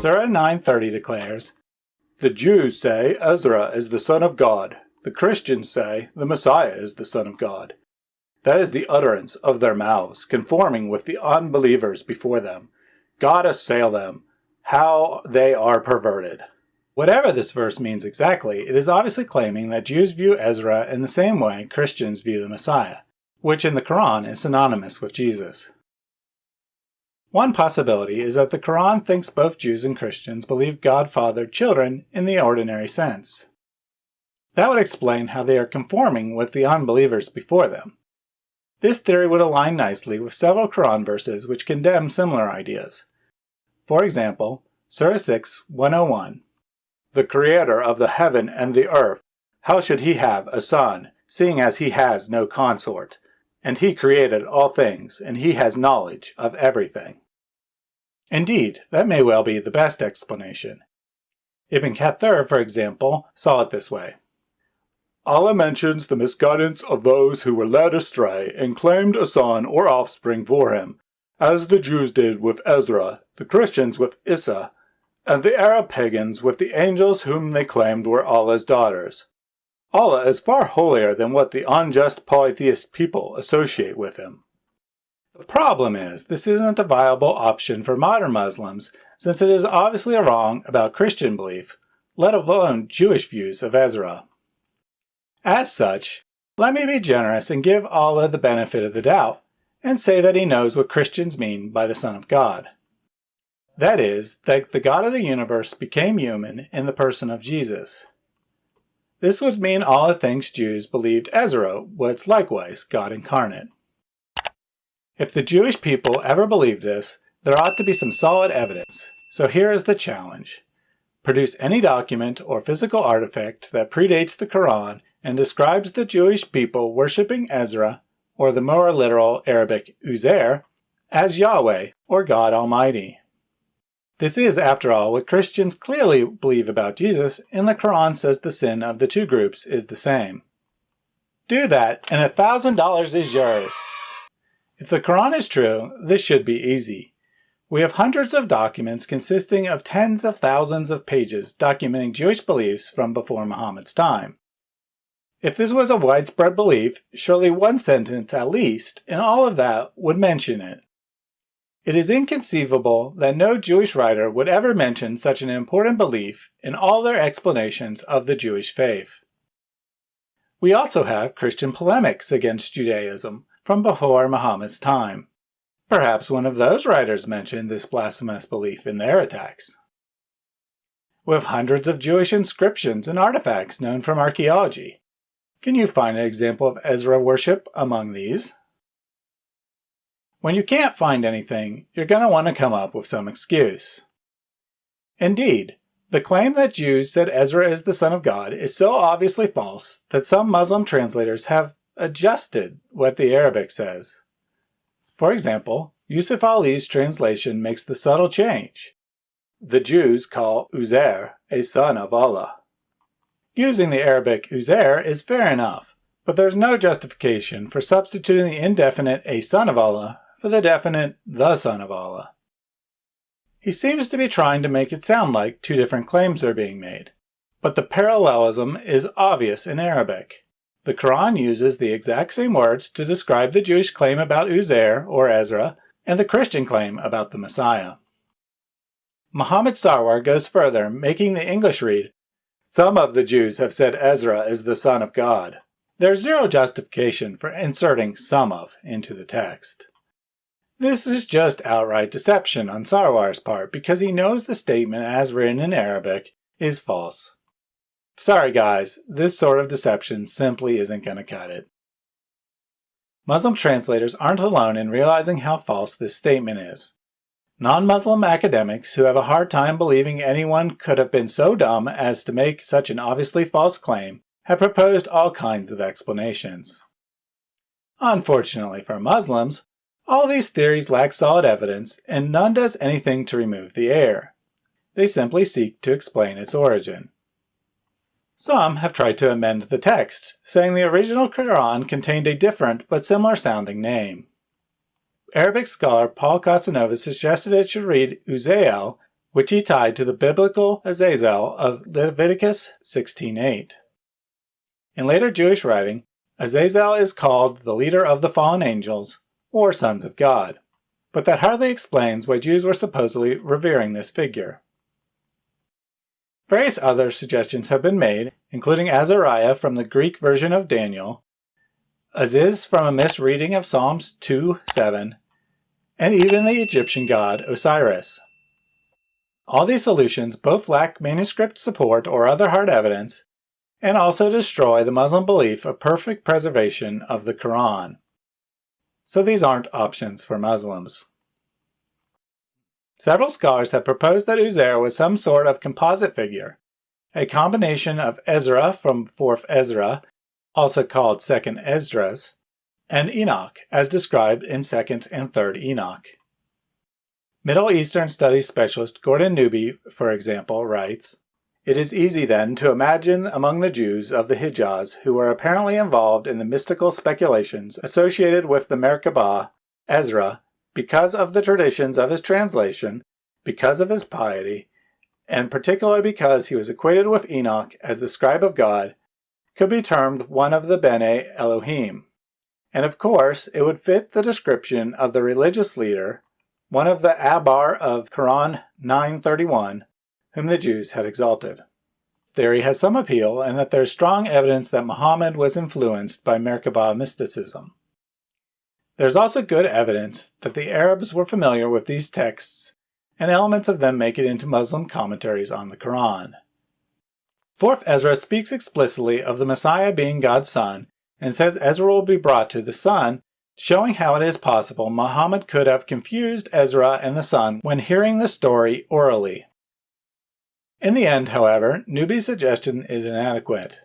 Surah 9:30 declares, "The Jews say Ezra is the son of God. The Christians say the Messiah is the son of God. That is the utterance of their mouths, conforming with the unbelievers before them. God assail them, how they are perverted." Whatever this verse means exactly, it is obviously claiming that Jews view Ezra in the same way Christians view the Messiah, which in the Quran is synonymous with Jesus. One possibility is that the Quran thinks both Jews and Christians believe God fathered children in the ordinary sense. That would explain how they are conforming with the unbelievers before them. This theory would align nicely with several Quran verses which condemn similar ideas. For example, Surah 6:101. "The Creator of the heaven and the earth, how should he have a son, seeing as he has no consort? And he created all things, and he has knowledge of everything." Indeed, that may well be the best explanation. Ibn Kathir, for example, saw it this way. "Allah mentions the misguidance of those who were led astray and claimed a son or offspring for him, as the Jews did with Ezra, the Christians with Isa, and the Arab pagans with the angels whom they claimed were Allah's daughters. Allah is far holier than what the unjust polytheist people associate with him." The problem is, this isn't a viable option for modern Muslims, since it is obviously wrong about Christian belief, let alone Jewish views of Ezra. As such, let me be generous and give Allah the benefit of the doubt, and say that he knows what Christians mean by the Son of God. That is, that the God of the universe became human in the person of Jesus. This would mean Allah thinks Jews believed Ezra was likewise God incarnate. If the Jewish people ever believed this, there ought to be some solid evidence, so here is the challenge. Produce any document or physical artifact that predates the Quran and describes the Jewish people worshipping Ezra, or the more literal Arabic Uzair, as Yahweh or God Almighty. This is, after all, what Christians clearly believe about Jesus, and the Quran says the sin of the two groups is the same. Do that, and $1,000 is yours. If the Quran is true, this should be easy. We have hundreds of documents consisting of tens of thousands of pages documenting Jewish beliefs from before Muhammad's time. If this was a widespread belief, surely one sentence at least in all of that would mention it. It is inconceivable that no Jewish writer would ever mention such an important belief in all their explanations of the Jewish faith. We also have Christian polemics against Judaism from before Muhammad's time. Perhaps one of those writers mentioned this blasphemous belief in their attacks. We have hundreds of Jewish inscriptions and artifacts known from archaeology. Can you find an example of Ezra worship among these? When you can't find anything, you're going to want to come up with some excuse. Indeed, the claim that Jews said Ezra is the son of God is so obviously false that some Muslim translators have adjusted what the Arabic says. For example, Yusuf Ali's translation makes the subtle change. The Jews call Uzair a son of Allah. Using the Arabic Uzair is fair enough, but there's no justification for substituting the indefinite a son of Allah for the definite the son of Allah. He seems to be trying to make it sound like two different claims are being made, but the parallelism is obvious in Arabic. The Quran uses the exact same words to describe the Jewish claim about Uzair or Ezra and the Christian claim about the Messiah. Muhammad Sarwar goes further, making the English read, "Some of the Jews have said Ezra is the son of God." There's zero justification for inserting "some of" into the text. This is just outright deception on Sarwar's part because he knows the statement as written in Arabic is false. Sorry guys, this sort of deception simply isn't going to cut it. Muslim translators aren't alone in realizing how false this statement is. Non-Muslim academics who have a hard time believing anyone could have been so dumb as to make such an obviously false claim have proposed all kinds of explanations. Unfortunately for Muslims, all these theories lack solid evidence, and none does anything to remove the error. They simply seek to explain its origin. Some have tried to amend the text, saying the original Quran contained a different but similar sounding name. Arabic scholar Paul Casanova suggested it should read Uzael which he tied to the biblical Azazel of Leviticus 16:8. In later Jewish writing, Azazel is called the leader of the fallen angels, or sons of God, but that hardly explains why Jews were supposedly revering this figure. Various other suggestions have been made, including Azariah from the Greek version of Daniel, Aziz from a misreading of Psalms 2:7, and even the Egyptian god Osiris. All these solutions both lack manuscript support or other hard evidence, and also destroy the Muslim belief of perfect preservation of the Quran. So these aren't options for Muslims. Several scholars have proposed that Uzair was some sort of composite figure, a combination of Ezra from 4th Ezra, also called 2nd Esdras, and Enoch, as described in 2nd and 3rd Enoch. Middle Eastern Studies specialist Gordon Newby, for example, writes, "It is easy then to imagine among the Jews of the Hijaz who were apparently involved in the mystical speculations associated with the Merkabah, Ezra, because of the traditions of his translation, because of his piety, and particularly because he was equated with Enoch as the scribe of God, could be termed one of the Bene Elohim. And of course, it would fit the description of the religious leader, one of the Abar of Quran 9:31, whom the Jews had exalted." Theory has some appeal in that there is strong evidence that Muhammad was influenced by Merkabah mysticism. There is also good evidence that the Arabs were familiar with these texts, and elements of them make it into Muslim commentaries on the Quran. 4th Ezra speaks explicitly of the Messiah being God's son, and says Ezra will be brought to the Son, showing how it is possible Muhammad could have confused Ezra and the Son when hearing the story orally. In the end, however, Newby's suggestion is inadequate.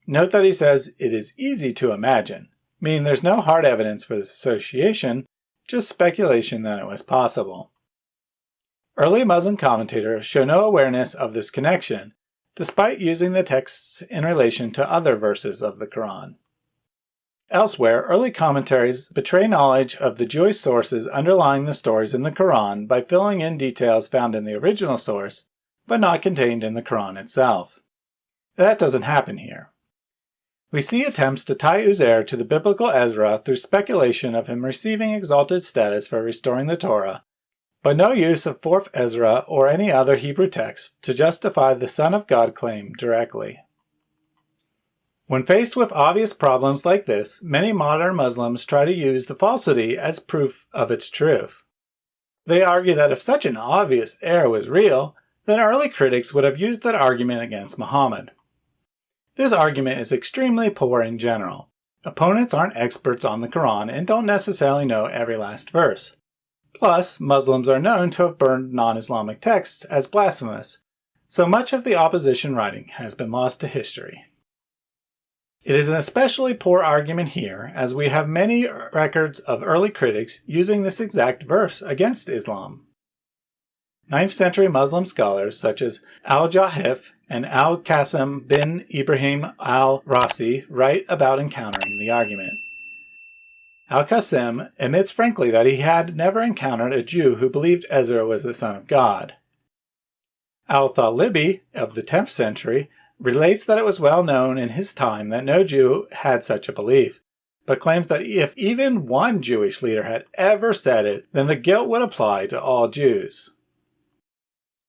Note that he says it is easy to imagine, meaning there's no hard evidence for this association, just speculation that it was possible. Early Muslim commentators show no awareness of this connection, despite using the texts in relation to other verses of the Quran. Elsewhere, early commentaries betray knowledge of the Jewish sources underlying the stories in the Quran by filling in details found in the original source, but not contained in the Quran itself. That doesn't happen here. We see attempts to tie Uzair to the biblical Ezra through speculation of him receiving exalted status for restoring the Torah, but no use of 4th Ezra or any other Hebrew text to justify the Son of God claim directly. When faced with obvious problems like this, many modern Muslims try to use the falsity as proof of its truth. They argue that if such an obvious error was real, then early critics would have used that argument against Muhammad. This argument is extremely poor in general. Opponents aren't experts on the Quran and don't necessarily know every last verse. Plus, Muslims are known to have burned non-Islamic texts as blasphemous, so much of the opposition writing has been lost to history. It is an especially poor argument here, as we have many records of early critics using this exact verse against Islam. 9th century Muslim scholars such as Al-Jahif and Al-Qasim bin Ibrahim al-Rasi write about encountering the argument. Al-Qasim admits frankly that he had never encountered a Jew who believed Ezra was the son of God. Al-Thalibi of the 10th century relates that it was well known in his time that no Jew had such a belief, but claims that if even one Jewish leader had ever said it, then the guilt would apply to all Jews.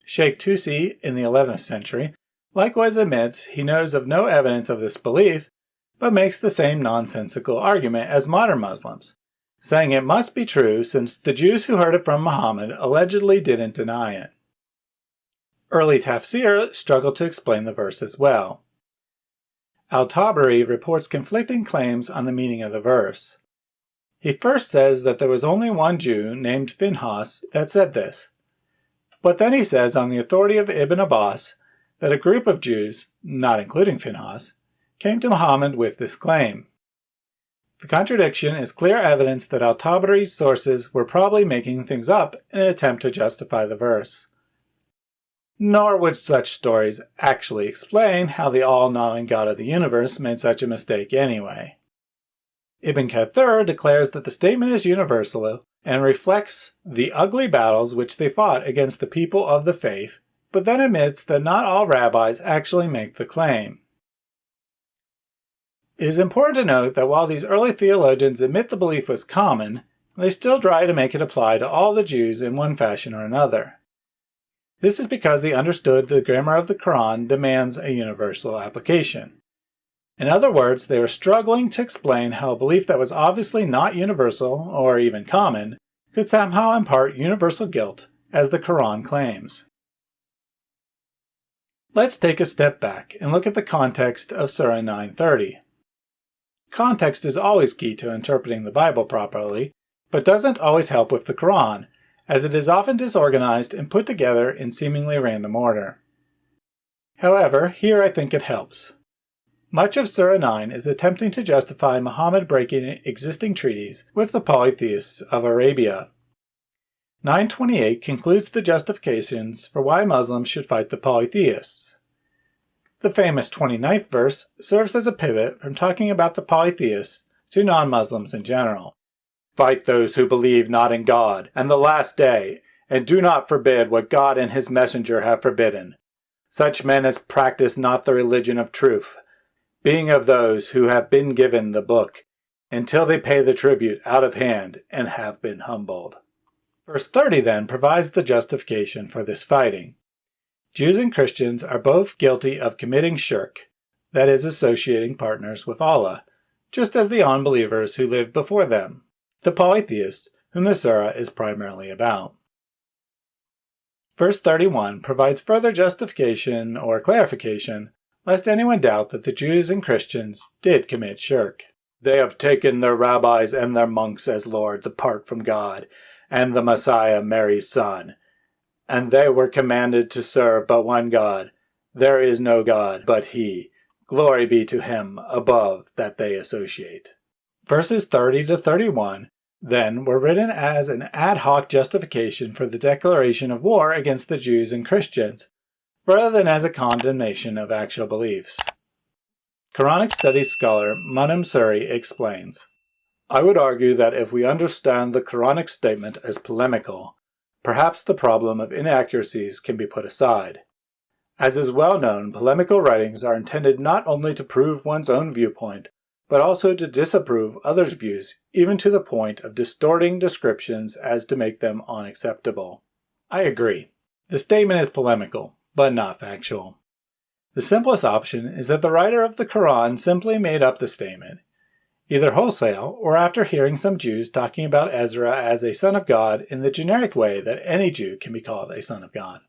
Sheikh Tusi in the 11th century likewise admits he knows of no evidence of this belief, but makes the same nonsensical argument as modern Muslims, saying it must be true since the Jews who heard it from Muhammad allegedly didn't deny it. Early tafsir struggled to explain the verse as well. Al-Tabari reports conflicting claims on the meaning of the verse. He first says that there was only one Jew named Phinehas that said this, but then he says on the authority of Ibn Abbas that a group of Jews, not including Phinehas, came to Muhammad with this claim. The contradiction is clear evidence that Al-Tabari's sources were probably making things up in an attempt to justify the verse. Nor would such stories actually explain how the all-knowing God of the universe made such a mistake anyway. Ibn Kathir declares that the statement is universal and reflects the ugly battles which they fought against the people of the faith, but then admits that not all rabbis actually make the claim. It is important to note that while these early theologians admit the belief was common, they still try to make it apply to all the Jews in one fashion or another. This is because they understood the grammar of the Quran demands a universal application. In other words, they were struggling to explain how a belief that was obviously not universal, or even common, could somehow impart universal guilt, as the Quran claims. Let's take a step back and look at the context of Surah 930. Context is always key to interpreting the Bible properly, but doesn't always help with the Quran, as it is often disorganized and put together in seemingly random order. However, here I think it helps. Much of Surah 9 is attempting to justify Muhammad breaking existing treaties with the polytheists of Arabia. 928 concludes the justifications for why Muslims should fight the polytheists. The famous 29th verse serves as a pivot from talking about the polytheists to non-Muslims in general. Fight those who believe not in God and the last day, and do not forbid what God and his messenger have forbidden. Such men as practice not the religion of truth, being of those who have been given the book, until they pay the tribute out of hand and have been humbled. Verse 30 then provides the justification for this fighting. Jews and Christians are both guilty of committing shirk, that is, associating partners with Allah, just as the unbelievers who lived before them, the polytheists, whom the surah is primarily about. Verse 31 provides further justification or clarification, lest anyone doubt that the Jews and Christians did commit shirk. They have taken their rabbis and their monks as lords apart from God, and the Messiah Mary's son. And they were commanded to serve but one God. There is no God but He. Glory be to Him above that they associate. Verses 30 to 31, then, were written as an ad hoc justification for the declaration of war against the Jews and Christians, rather than as a condemnation of actual beliefs. Quranic studies scholar Munim Suri explains, I would argue that if we understand the Quranic statement as polemical, perhaps the problem of inaccuracies can be put aside. As is well known, polemical writings are intended not only to prove one's own viewpoint, but also to disapprove others' views, even to the point of distorting descriptions as to make them unacceptable. I agree. The statement is polemical, but not factual. The simplest option is that the writer of the Quran simply made up the statement, either wholesale or after hearing some Jews talking about Ezra as a son of God in the generic way that any Jew can be called a son of God.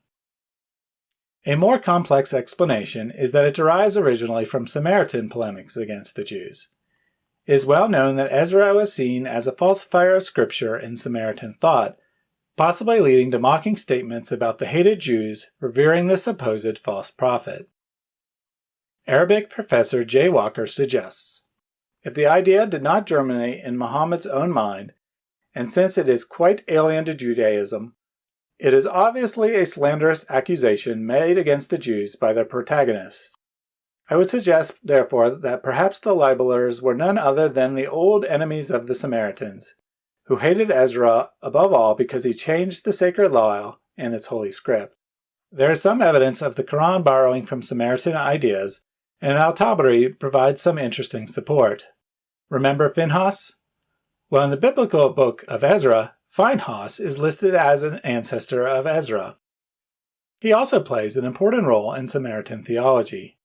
A more complex explanation is that it derives originally from Samaritan polemics against the Jews. It is well known that Ezra was seen as a falsifier of scripture in Samaritan thought, possibly leading to mocking statements about the hated Jews revering the supposed false prophet. Arabic professor J. Walker suggests, if the idea did not germinate in Muhammad's own mind, and since it is quite alien to Judaism, it is obviously a slanderous accusation made against the Jews by their protagonists. I would suggest, therefore, that perhaps the libelers were none other than the old enemies of the Samaritans, who hated Ezra above all because he changed the sacred law and its holy script. There is some evidence of the Quran borrowing from Samaritan ideas, and Al-Tabari provides some interesting support. Remember Phinehas? Well, in the biblical book of Ezra, Phinehas is listed as an ancestor of Ezra. He also plays an important role in Samaritan theology.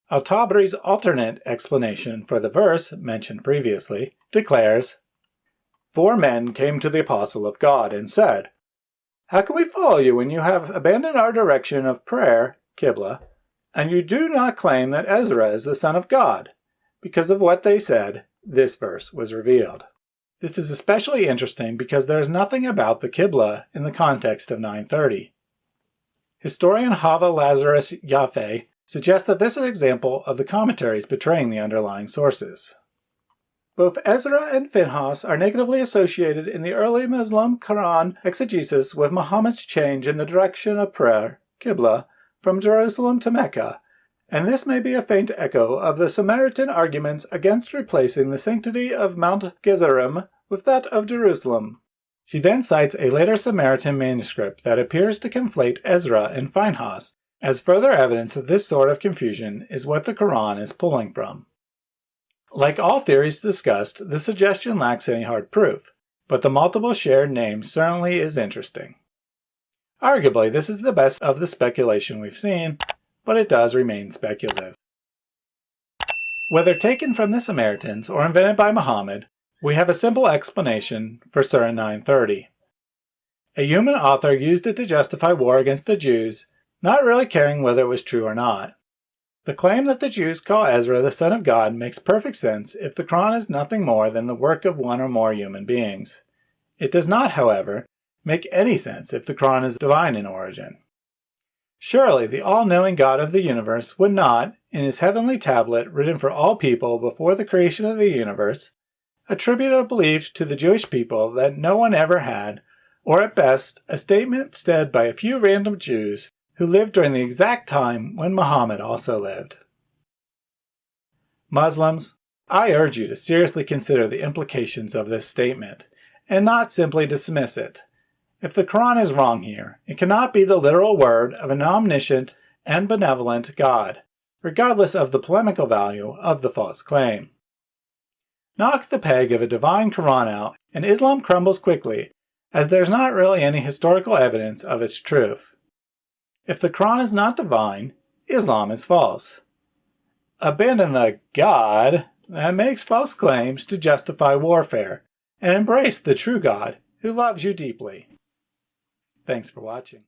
Al-Tabari's alternate explanation for the verse, mentioned previously, declares, 4 men came to the apostle of God and said, How can we follow you when you have abandoned our direction of prayer, Qibla, and you do not claim that Ezra is the son of God? Because of what they said, this verse was revealed. This is especially interesting because there is nothing about the Qibla in the context of 930. Historian Hava Lazarus Yaffe suggests that this is an example of the commentaries betraying the underlying sources. Both Ezra and Phinehas are negatively associated in the early Muslim Quran exegesis with Muhammad's change in the direction of prayer, Qibla, from Jerusalem to Mecca, and this may be a faint echo of the Samaritan arguments against replacing the sanctity of Mount Gerizim with that of Jerusalem. She then cites a later Samaritan manuscript that appears to conflate Ezra and Phinehas as further evidence that this sort of confusion is what the Quran is pulling from. Like all theories discussed, this suggestion lacks any hard proof, but the multiple shared names certainly is interesting. Arguably, this is the best of the speculation we've seen, but it does remain speculative. Whether taken from the Samaritans or invented by Muhammad, we have a simple explanation for Surah 930. A human author used it to justify war against the Jews, not really caring whether it was true or not. The claim that the Jews call Ezra the son of God makes perfect sense if the Quran is nothing more than the work of one or more human beings. It does not, however, make any sense if the Quran is divine in origin. Surely the all-knowing God of the universe would not, in his heavenly tablet written for all people before the creation of the universe, attribute a belief to the Jewish people that no one ever had, or at best, a statement said by a few random Jews who lived during the exact time when Muhammad also lived. Muslims, I urge you to seriously consider the implications of this statement, and not simply dismiss it. If the Quran is wrong here, it cannot be the literal word of an omniscient and benevolent God, regardless of the polemical value of the false claim. Knock the peg of a divine Quran out, and Islam crumbles quickly, as there's not really any historical evidence of its truth. If the Quran is not divine, Islam is false. Abandon the God that makes false claims to justify warfare, and embrace the true God who loves you deeply. Thanks for watching.